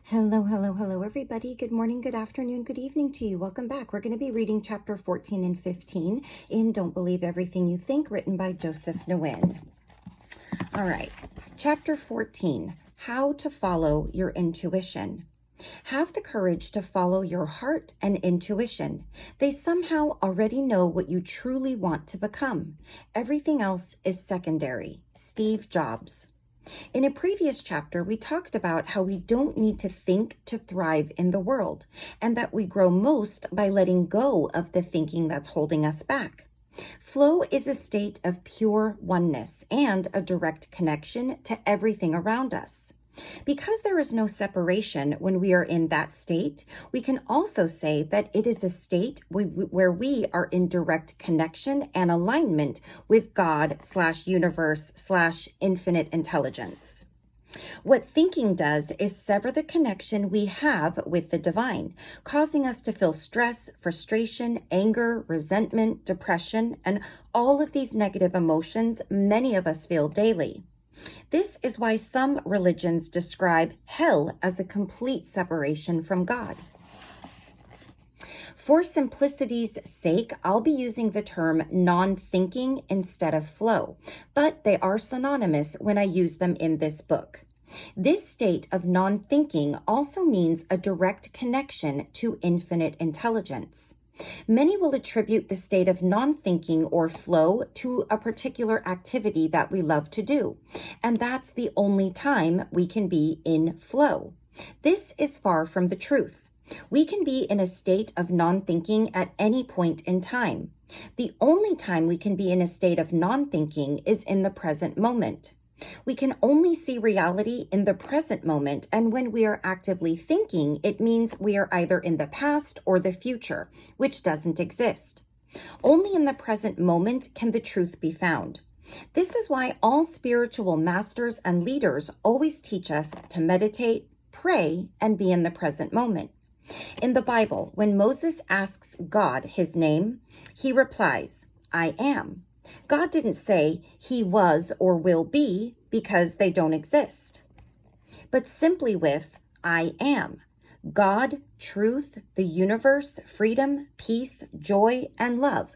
Hello, hello, hello, everybody. Good morning, good afternoon, good evening to you. Welcome back. We're going to be reading chapter 14 and 15 in Don't Believe Everything You Think, written by Joseph Nguyen. All right, chapter 14, How to Follow Your Intuition. Have the courage to follow your heart and intuition. They somehow already know what you truly want to become. Everything else is secondary. Steve Jobs. In a previous chapter, we talked about how we don't need to think to thrive in the world, and that we grow most by letting go of the thinking that's holding us back. Flow is a state of pure oneness and a direct connection to everything around us. Because there is no separation when we are in that state, we can also say that it is a state where we are in direct connection and alignment with God/universe/infinite intelligence. What thinking does is sever the connection we have with the divine, causing us to feel stress, frustration, anger, resentment, depression, and all of these negative emotions many of us feel daily. This is why some religions describe hell as a complete separation from God. For simplicity's sake, I'll be using the term non-thinking instead of flow, but they are synonymous when I use them in this book. This state of non-thinking also means a direct connection to infinite intelligence. Many will attribute the state of non-thinking or flow to a particular activity that we love to do, and that's the only time we can be in flow. This is far from the truth. We can be in a state of non-thinking at any point in time. The only time we can be in a state of non-thinking is in the present moment. We can only see reality in the present moment, and when we are actively thinking, it means we are either in the past or the future, which doesn't exist. Only in the present moment can the truth be found. This is why all spiritual masters and leaders always teach us to meditate, pray, and be in the present moment. In the Bible, when Moses asks God his name, he replies, "I am." God didn't say he was or will be because they don't exist, but simply with I am. God, truth, the universe, freedom, peace, joy, and love.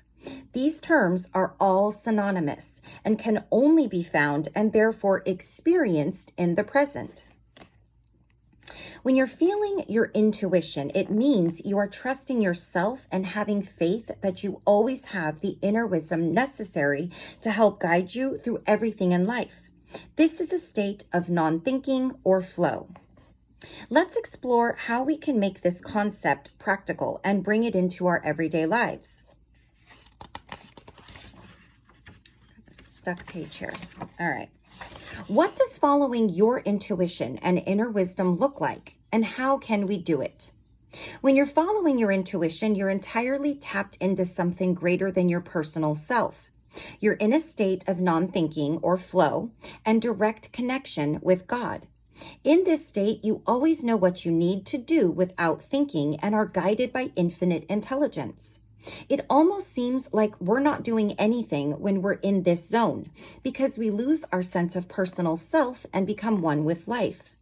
These terms are all synonymous and can only be found and therefore experienced in the present. When you're feeling your intuition, it means you are trusting yourself and having faith that you always have the inner wisdom necessary to help guide you through everything in life. This is a state of non-thinking or flow. Let's explore how we can make this concept practical and bring it into our everyday lives. Stuck page here. All right. What does following your intuition and inner wisdom look like, and how can we do it? When you're following your intuition, you're entirely tapped into something greater than your personal self. You're in a state of non-thinking or flow and direct connection with God. In this state, you always know what you need to do without thinking and are guided by infinite intelligence. It almost seems like we're not doing anything when we're in this zone because we lose our sense of personal self and become one with life.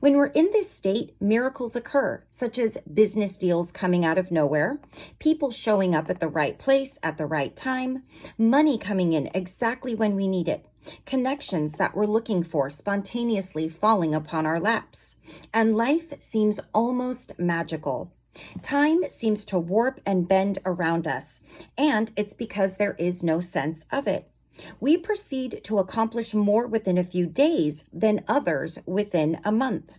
When we're in this state, miracles occur, such as business deals coming out of nowhere, people showing up at the right place at the right time, money coming in exactly when we need it, connections that we're looking for spontaneously falling upon our laps, and life seems almost magical. Time seems to warp and bend around us, and it's because there is no sense of it. We proceed to accomplish more within a few days than others within a month.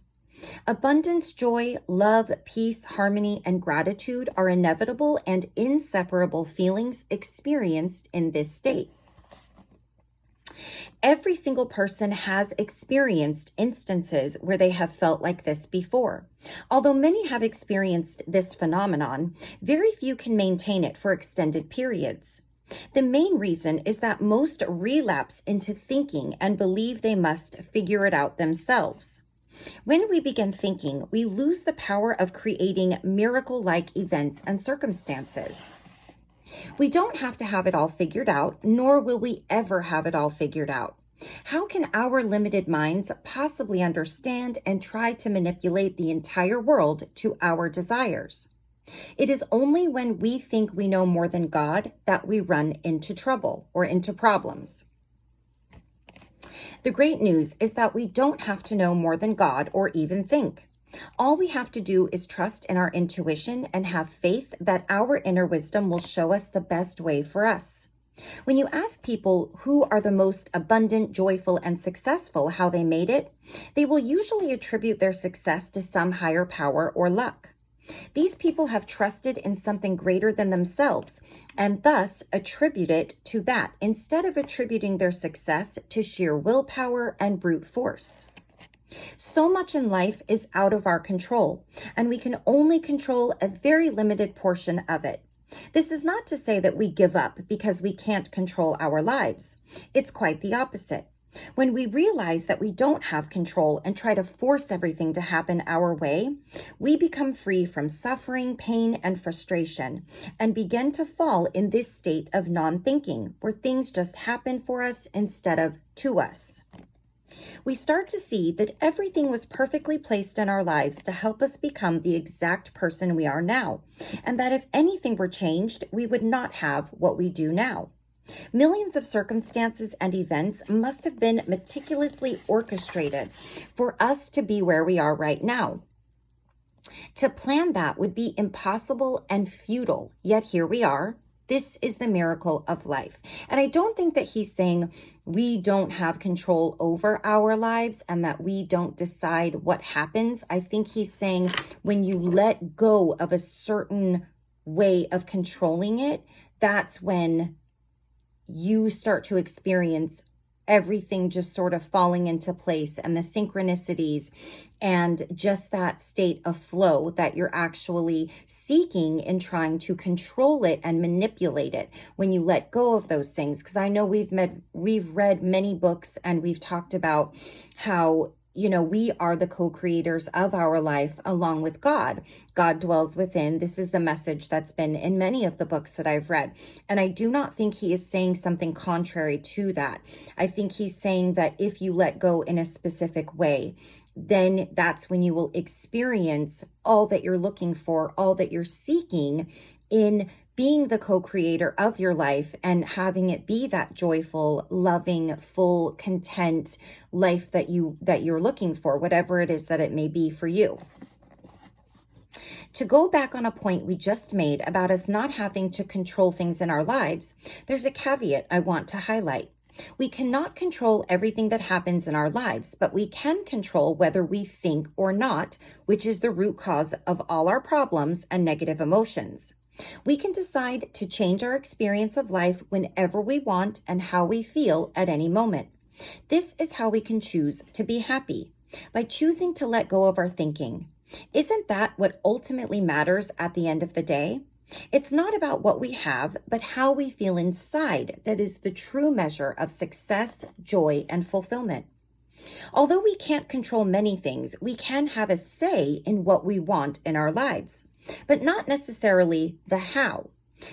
Abundance, joy, love, peace, harmony, and gratitude are inevitable and inseparable feelings experienced in this state. Every single person has experienced instances where they have felt like this before. Although many have experienced this phenomenon, very few can maintain it for extended periods. The main reason is that most relapse into thinking and believe they must figure it out themselves. When we begin thinking, we lose the power of creating miracle-like events and circumstances. We don't have to have it all figured out, nor will we ever have it all figured out. How can our limited minds possibly understand and try to manipulate the entire world to our desires? It is only when we think we know more than God that we run into trouble or into problems. The great news is that we don't have to know more than God or even think. All we have to do is trust in our intuition and have faith that our inner wisdom will show us the best way for us. When you ask people who are the most abundant, joyful, and successful how they made it, they will usually attribute their success to some higher power or luck. These people have trusted in something greater than themselves and thus attribute it to that instead of attributing their success to sheer willpower and brute force. So much in life is out of our control, and we can only control a very limited portion of it. This is not to say that we give up because we can't control our lives. It's quite the opposite. When we realize that we don't have control and try to force everything to happen our way, we become free from suffering, pain, and frustration, and begin to fall in this state of non-thinking, where things just happen for us instead of to us. We start to see that everything was perfectly placed in our lives to help us become the exact person we are now, and that if anything were changed, we would not have what we do now. Millions of circumstances and events must have been meticulously orchestrated for us to be where we are right now. To plan that would be impossible and futile, yet here we are. This is the miracle of life. And I don't think that he's saying we don't have control over our lives and that we don't decide what happens. I think he's saying when you let go of a certain way of controlling it, that's when you start to experience everything just sort of falling into place and the synchronicities and just that state of flow that you're actually seeking in trying to control it and manipulate it when you let go of those things. Because I know we've read many books and we've talked about how we are the co-creators of our life along with God. God dwells within. This is the message that's been in many of the books that I've read. And I do not think he is saying something contrary to that. I think he's saying that if you let go in a specific way, then that's when you will experience all that you're looking for, all that you're seeking in being the co-creator of your life and having it be that joyful, loving, full, content life that you're looking for, whatever it is that it may be for you. To go back on a point we just made about us not having to control things in our lives, there's a caveat I want to highlight. We cannot control everything that happens in our lives, but we can control whether we think or not, which is the root cause of all our problems and negative emotions. We can decide to change our experience of life whenever we want and how we feel at any moment. This is how we can choose to be happy, by choosing to let go of our thinking. Isn't that what ultimately matters at the end of the day? It's not about what we have, but how we feel inside that is the true measure of success, joy, and fulfillment. Although we can't control many things, we can have a say in what we want in our lives, but not necessarily the how.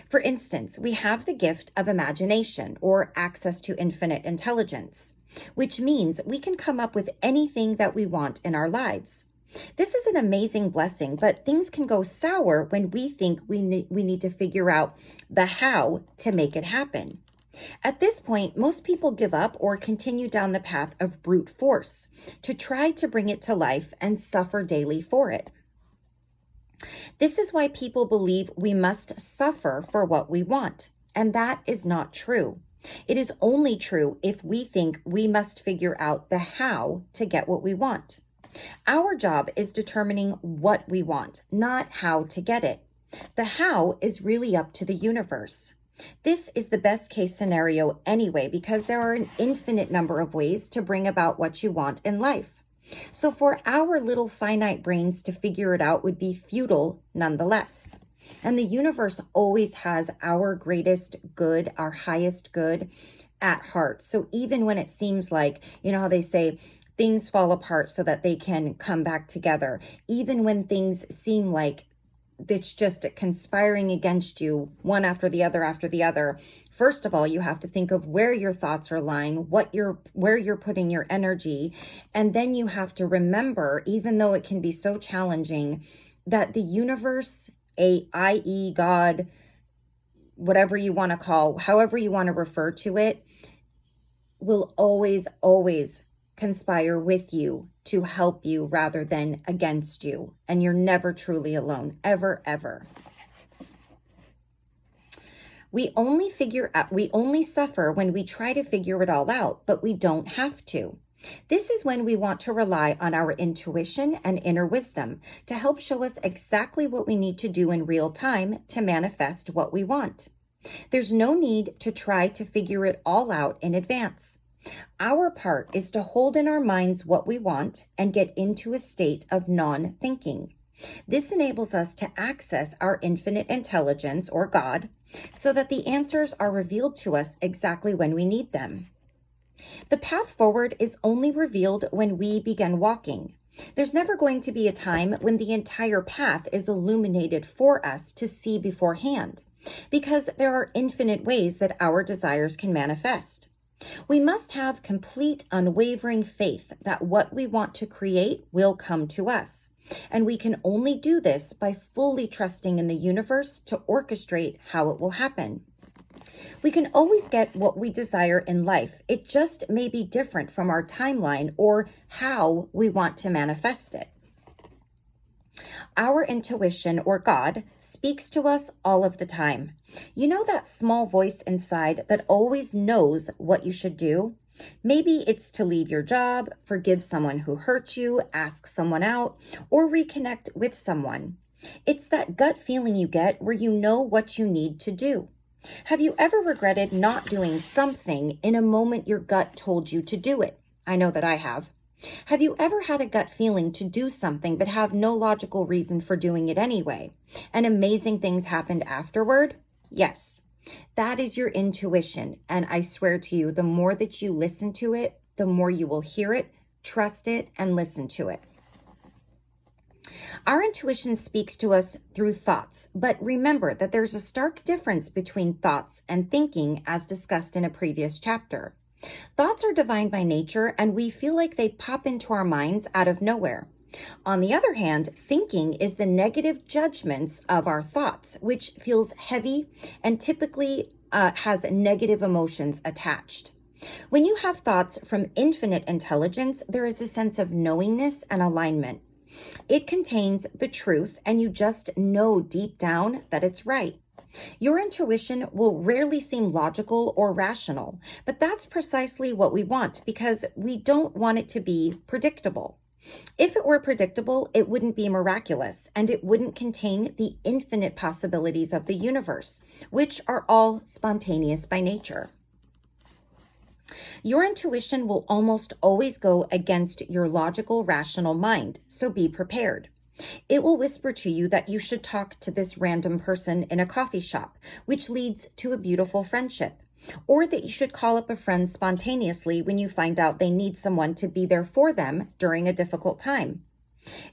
For instance, we have the gift of imagination or access to infinite intelligence, which means we can come up with anything that we want in our lives. This is an amazing blessing, but things can go sour when we think we need to figure out the how to make it happen. At this point, most people give up or continue down the path of brute force to try to bring it to life and suffer daily for it. This is why people believe we must suffer for what we want, and that is not true. It is only true if we think we must figure out the how to get what we want. Our job is determining what we want, not how to get it. The how is really up to the universe. This is the best case scenario anyway, because there are an infinite number of ways to bring about what you want in life. So for our little finite brains to figure it out would be futile nonetheless. And the universe always has our greatest good, our highest good at heart. So even when it seems like, how they say, things fall apart so that they can come back together. Even when things seem like that's just conspiring against you, one after the other. First of all, you have to think of where your thoughts are lying, where you're putting your energy. And then you have to remember, even though it can be so challenging, that the universe, i.e. God, whatever you want to call, however you want to refer to it, will always, always conspire with you to help you rather than against you. And you're never truly alone, ever, ever. We only suffer when we try to figure it all out, but we don't have to. This is when we want to rely on our intuition and inner wisdom to help show us exactly what we need to do in real time to manifest what we want. There's no need to try to figure it all out in advance. Our part is to hold in our minds what we want and get into a state of non-thinking. This enables us to access our infinite intelligence, or God, so that the answers are revealed to us exactly when we need them. The path forward is only revealed when we begin walking. There's never going to be a time when the entire path is illuminated for us to see beforehand, because there are infinite ways that our desires can manifest. We must have complete, unwavering faith that what we want to create will come to us. And we can only do this by fully trusting in the universe to orchestrate how it will happen. We can always get what we desire in life. It just may be different from our timeline or how we want to manifest it. Our intuition, or God, speaks to us all of the time. You know that small voice inside that always knows what you should do? Maybe it's to leave your job, forgive someone who hurt you, ask someone out, or reconnect with someone. It's that gut feeling you get where you know what you need to do. Have you ever regretted not doing something in a moment your gut told you to do it? I know that I have. Have you ever had a gut feeling to do something but have no logical reason for doing it anyway, and amazing things happened afterward? Yes, that is your intuition, and I swear to you, the more that you listen to it, the more you will hear it, trust it, and listen to it. Our intuition speaks to us through thoughts, but remember that there's a stark difference between thoughts and thinking, as discussed in a previous chapter. Thoughts are divine by nature, and we feel like they pop into our minds out of nowhere. On the other hand, thinking is the negative judgments of our thoughts, which feels heavy and typically has negative emotions attached. When you have thoughts from infinite intelligence, there is a sense of knowingness and alignment. It contains the truth, and you just know deep down that it's right. Your intuition will rarely seem logical or rational, but that's precisely what we want because we don't want it to be predictable. If it were predictable, it wouldn't be miraculous, and it wouldn't contain the infinite possibilities of the universe, which are all spontaneous by nature. Your intuition will almost always go against your logical, rational mind, so be prepared. It will whisper to you that you should talk to this random person in a coffee shop, which leads to a beautiful friendship, or that you should call up a friend spontaneously when you find out they need someone to be there for them during a difficult time.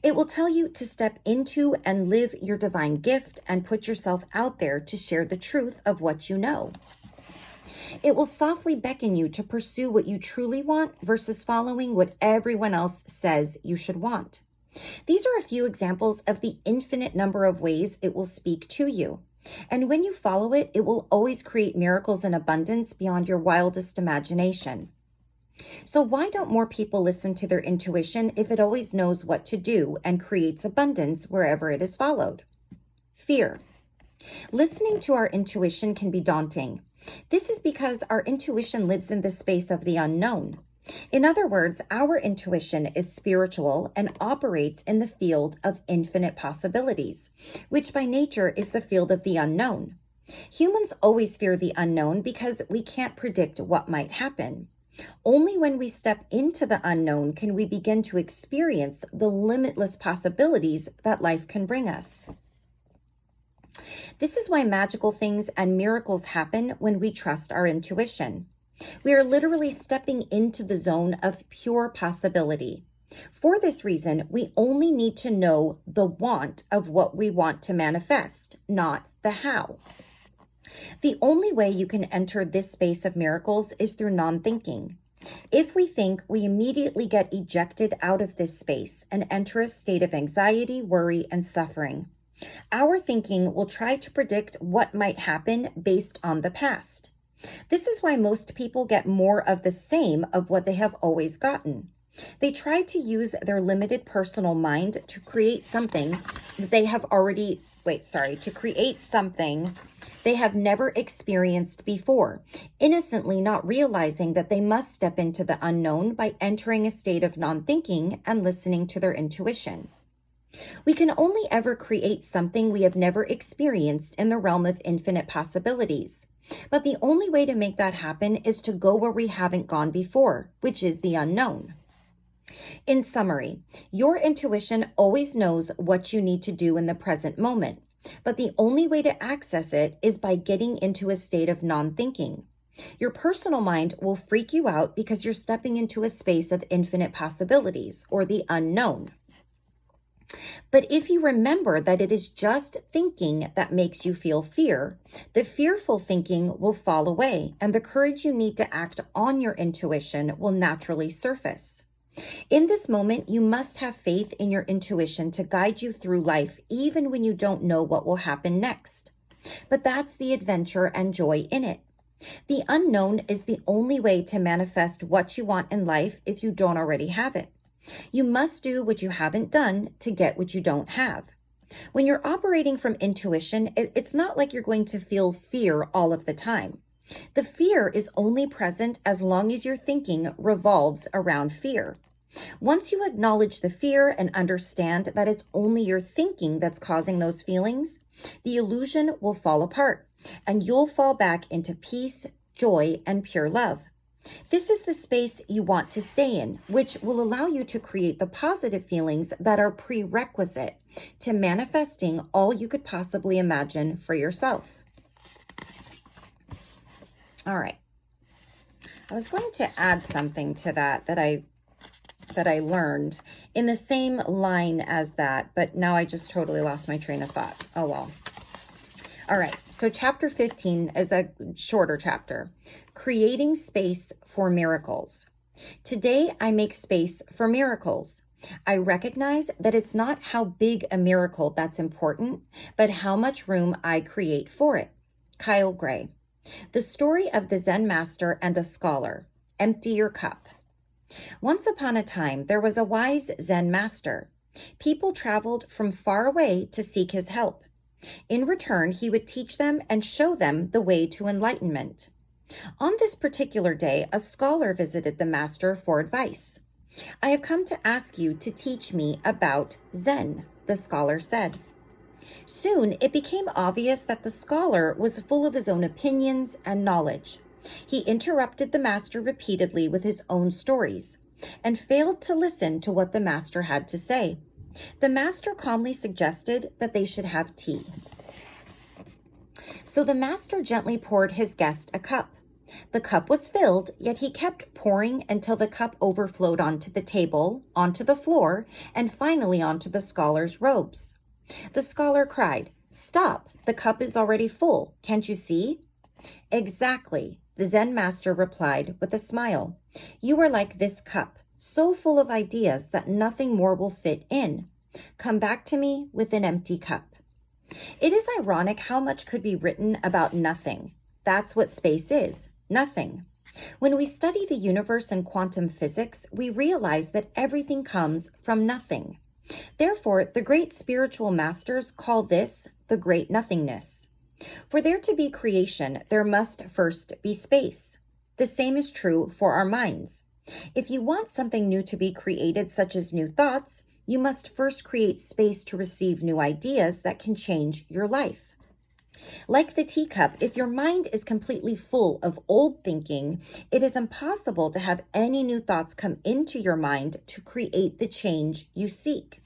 It will tell you to step into and live your divine gift and put yourself out there to share the truth of what you know. It will softly beckon you to pursue what you truly want versus following what everyone else says you should want. These are a few examples of the infinite number of ways it will speak to you. And when you follow it, it will always create miracles in abundance beyond your wildest imagination. So why don't more people listen to their intuition if it always knows what to do and creates abundance wherever it is followed? Fear. Listening to our intuition can be daunting. This is because our intuition lives in the space of the unknown. In other words, our intuition is spiritual and operates in the field of infinite possibilities, which by nature is the field of the unknown. Humans always fear the unknown because we can't predict what might happen. Only when we step into the unknown can we begin to experience the limitless possibilities that life can bring us. This is why magical things and miracles happen when we trust our intuition. We are literally stepping into the zone of pure possibility. For this reason, we only need to know the want of what we want to manifest, not the how. The only way you can enter this space of miracles is through non-thinking. If we think, we immediately get ejected out of this space and enter a state of anxiety, worry, and suffering. Our thinking will try to predict what might happen based on the past. This is why most people get more of the same of what they have always gotten. They try to use their limited personal mind to create something that they have already, to create something they have never experienced before, innocently not realizing that they must step into the unknown by entering a state of non-thinking and listening to their intuition. We can only ever create something we have never experienced in the realm of infinite possibilities. But the only way to make that happen is to go where we haven't gone before, which is the unknown. In summary, your intuition always knows what you need to do in the present moment, but the only way to access it is by getting into a state of non-thinking. Your personal mind will freak you out because you're stepping into a space of infinite possibilities, or the unknown. But if you remember that it is just thinking that makes you feel fear, the fearful thinking will fall away, and the courage you need to act on your intuition will naturally surface. In this moment, you must have faith in your intuition to guide you through life, even when you don't know what will happen next. But that's the adventure and joy in it. The unknown is the only way to manifest what you want in life if you don't already have it. You must do what you haven't done to get what you don't have. When you're operating from intuition, it's not like you're going to feel fear all of the time. The fear is only present as long as your thinking revolves around fear. Once you acknowledge the fear and understand that it's only your thinking that's causing those feelings, the illusion will fall apart, and you'll fall back into peace, joy, and pure love. This is the space you want to stay in, which will allow you to create the positive feelings that are prerequisite to manifesting all you could possibly imagine for yourself. All right. I was going to add something to that I learned in the same line as that, but now I just totally lost my train of thought. Oh well. All right, so chapter 15 is a shorter chapter, creating space for miracles. Today, I make space for miracles. I recognize that it's not how big a miracle that's important, but how much room I create for it. Kyle Gray. The story of the Zen master and a scholar. Empty your cup. Once upon a time, there was a wise Zen master. People traveled from far away to seek his help. In return, he would teach them and show them the way to enlightenment. On this particular day, a scholar visited the master for advice. "I have come to ask you to teach me about Zen," the scholar said. Soon, it became obvious that the scholar was full of his own opinions and knowledge. He interrupted the master repeatedly with his own stories and failed to listen to what the master had to say. The master calmly suggested that they should have tea. So the master gently poured his guest a cup. The cup was filled, yet he kept pouring until the cup overflowed onto the table, onto the floor, and finally onto the scholar's robes. The scholar cried, "Stop, the cup is already full. Can't you see?" "Exactly," the Zen master replied with a smile. "You are like this cup, so full of ideas that nothing more will fit in. Come back to me with an empty cup." It is ironic how much could be written about nothing. That's what space is, nothing. When we study the universe and quantum physics, we realize that everything comes from nothing. Therefore, the great spiritual masters call this the great nothingness. For there to be creation, there must first be space. The same is true for our minds. If you want something new to be created, such as new thoughts, you must first create space to receive new ideas that can change your life. Like the teacup, if your mind is completely full of old thinking, it is impossible to have any new thoughts come into your mind to create the change you seek.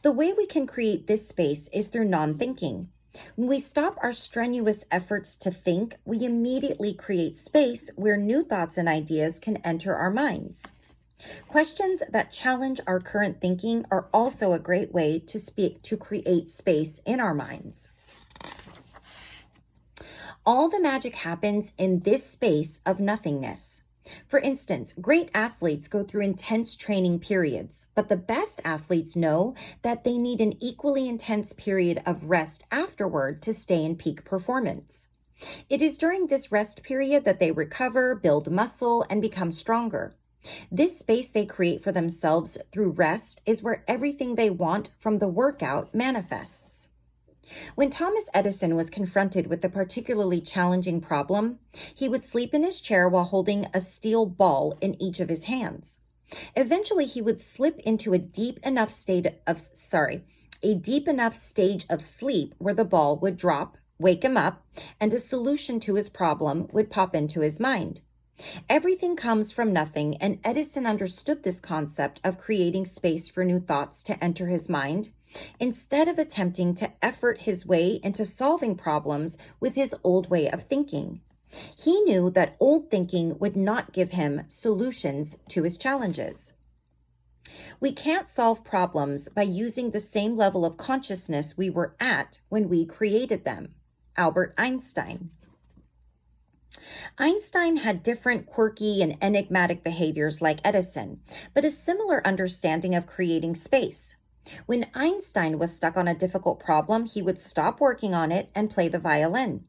The way we can create this space is through non-thinking. When we stop our strenuous efforts to think, we immediately create space where new thoughts and ideas can enter our minds. Questions that challenge our current thinking are also a great way to create space in our minds. All the magic happens in this space of nothingness. For instance, great athletes go through intense training periods, but the best athletes know that they need an equally intense period of rest afterward to stay in peak performance. It is during this rest period that they recover, build muscle, and become stronger. This space they create for themselves through rest is where everything they want from the workout manifests. When Thomas Edison was confronted with a particularly challenging problem, he would sleep in his chair while holding a steel ball in each of his hands. Eventually, he would slip into a deep enough stage of sleep where the ball would drop, wake him up, and a solution to his problem would pop into his mind. Everything comes from nothing, and Edison understood this concept of creating space for new thoughts to enter his mind, instead of attempting to effort his way into solving problems with his old way of thinking. He knew that old thinking would not give him solutions to his challenges. We can't solve problems by using the same level of consciousness we were at when we created them. Albert Einstein. Einstein had different quirky and enigmatic behaviors like Edison, but a similar understanding of creating space. When Einstein was stuck on a difficult problem, he would stop working on it and play the violin.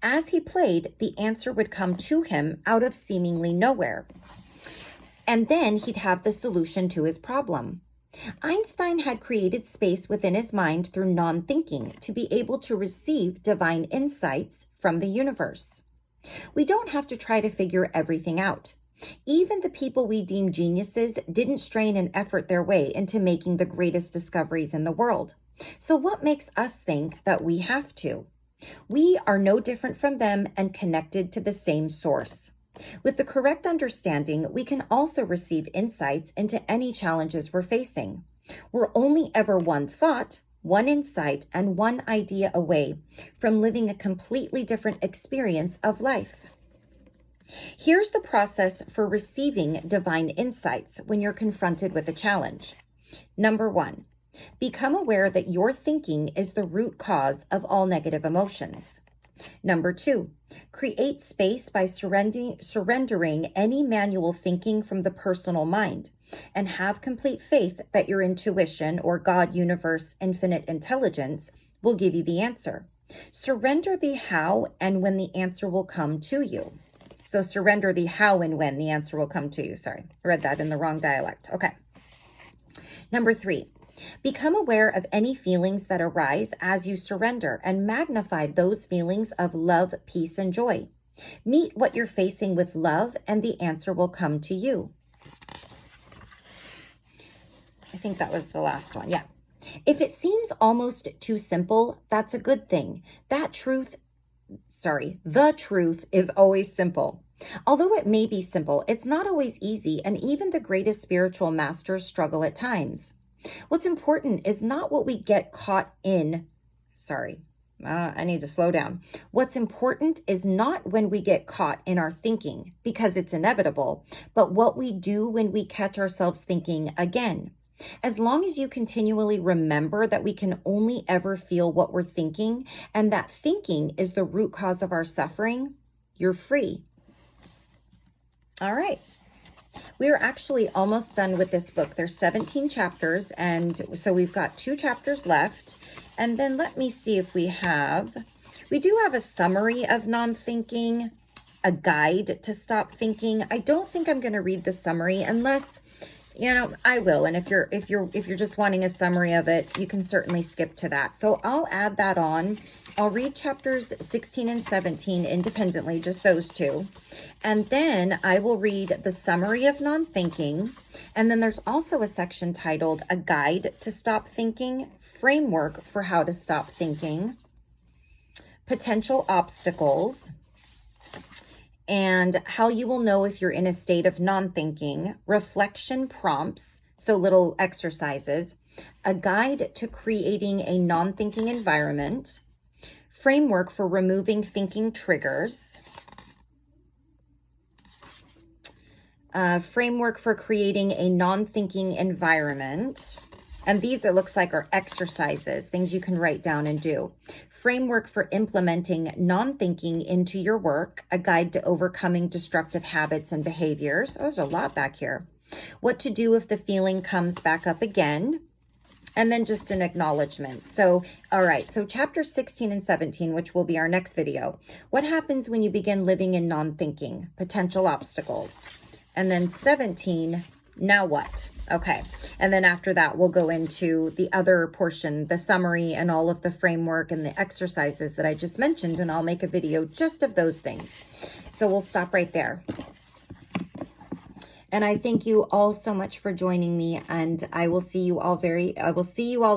As he played, the answer would come to him out of seemingly nowhere. And then he'd have the solution to his problem. Einstein had created space within his mind through non-thinking to be able to receive divine insights from the universe. We don't have to try to figure everything out. Even the people we deem geniuses didn't strain and effort their way into making the greatest discoveries in the world. So what makes us think that we have to? We are no different from them and connected to the same source. With the correct understanding, we can also receive insights into any challenges we're facing. We're only ever one thought, one insight, and one idea away from living a completely different experience of life. Here's the process for receiving divine insights when you're confronted with a challenge. Number 1, become aware that your thinking is the root cause of all negative emotions. Number 2, create space by surrendering any manual thinking from the personal mind, and have complete faith that your intuition or God, universe, infinite intelligence will give you the answer. Surrender the how and when the answer will come to you. So surrender the how and when the answer will come to you. Sorry, I read that in the wrong dialect. Okay. Number 3, become aware of any feelings that arise as you surrender and magnify those feelings of love, peace, and joy. Meet what you're facing with love and the answer will come to you. I think that was the last one. Yeah. If it seems almost too simple, that's a good thing. The truth is always simple. Although it may be simple, it's not always easy, and even the greatest spiritual masters struggle at times. What's important is not what we get caught in. I need to slow down. What's important is not when we get caught in our thinking, because it's inevitable, but what we do when we catch ourselves thinking again. As long as you continually remember that we can only ever feel what we're thinking, and that thinking is the root cause of our suffering, you're free. All right. We are actually almost done with this book. There's 17 chapters, and so we've got 2 chapters left. And then let me see if we do have a summary of non-thinking, a guide to stop thinking. I don't think I'm going to read the summary unless, I will. And if you're just wanting a summary of it, you can certainly skip to that. So I'll add that on. I'll read chapters 16 and 17 independently, just those 2. And then I will read the summary of non-thinking. And then there's also a section titled A Guide to Stop Thinking, Framework for How to Stop Thinking, Potential Obstacles, and how you will know if you're in a state of non-thinking, reflection prompts, so little exercises, a guide to creating a non-thinking environment, framework for removing thinking triggers, framework for creating a non-thinking environment. And these, it looks like, are exercises, things you can write down and do. Framework for implementing non-thinking into your work, a guide to overcoming destructive habits and behaviors. Oh, there's a lot back here. What to do if the feeling comes back up again. And then just an acknowledgement. So, all right, so chapter 16 and 17, which will be our next video. What happens when you begin living in non-thinking? Potential obstacles. And then 17, now what? Okay, and then after that, we'll go into the other portion, the summary and all of the framework and the exercises that I just mentioned, and I'll make a video just of those things. So we'll stop right there. And I thank you all so much for joining me, and I will see you all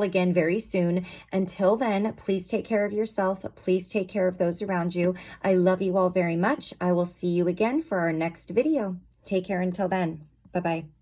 again very soon. Until then, please take care of yourself. Please take care of those around you. I love you all very much. I will see you again for our next video. Take care until then. Bye-bye.